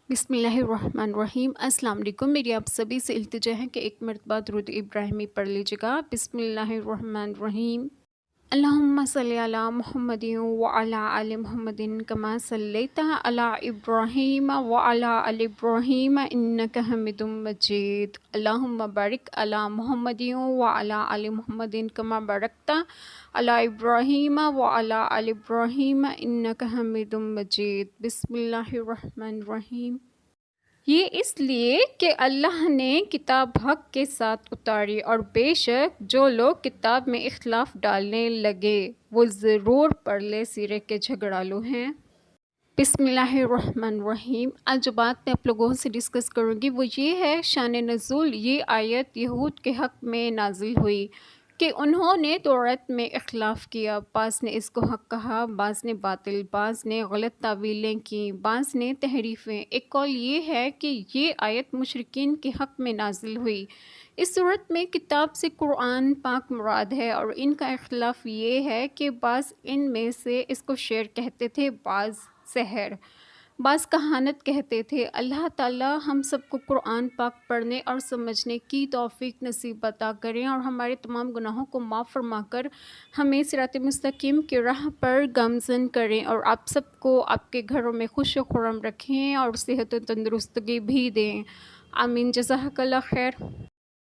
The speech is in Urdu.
بسم اللہ الرحمن الرحیم۔ السلام علیکم، میری آپ سبھی سے التجا ہے کہ ایک مرتبہ درود ابراہیمی پڑھ لیجیے گا۔ بسم اللہ الرحمن الرحیم۔ اللہم صلی علی محمد وعلی آل محمد کما صلیت علی ابراہیم وعلی آل ابراہیم انک حمید مجید۔ اللہم بارک علی محمد وعلی آل محمد کما بارکت علی ابراہیم وعلی آل ابراہیم انک حمید مجید۔ بسم اللہ الرحمن الرحیم۔ یہ اس لیے کہ اللہ نے کتاب حق کے ساتھ اتاری، اور بے شک جو لوگ کتاب میں اختلاف ڈالنے لگے وہ ضرور پرلے سرے کے جھگڑالو ہیں۔ بسم اللہ الرحمن الرحیم۔ آج جو بات میں آپ لوگوں سے ڈسکس کروں گی وہ یہ ہے شان نزول۔ یہ آیت یہود کے حق میں نازل ہوئی کہ انہوں نے تورات میں اختلاف کیا، بعض نے اس کو حق کہا، بعض نے باطل، بعض نے غلط تعویلیں کی، بعض نے تحریفیں۔ ایک قول یہ ہے کہ یہ آیت مشرکین کے حق میں نازل ہوئی۔ اس صورت میں کتاب سے قرآن پاک مراد ہے، اور ان کا اختلاف یہ ہے کہ بعض ان میں سے اس کو شعر کہتے تھے، بعض سحر، بعض کہانت کہتے تھے۔ اللہ تعالیٰ ہم سب کو قرآن پاک پڑھنے اور سمجھنے کی توفیق نصیب عطا کریں، اور ہمارے تمام گناہوں کو معاف فرما کر ہمیں صراط مستقیم کی راہ پر گامزن کریں، اور آپ سب کو آپ کے گھروں میں خوش و خرم رکھیں اور صحت و تندرستگی بھی دیں۔ آمین۔ جزاک اللہ خیر۔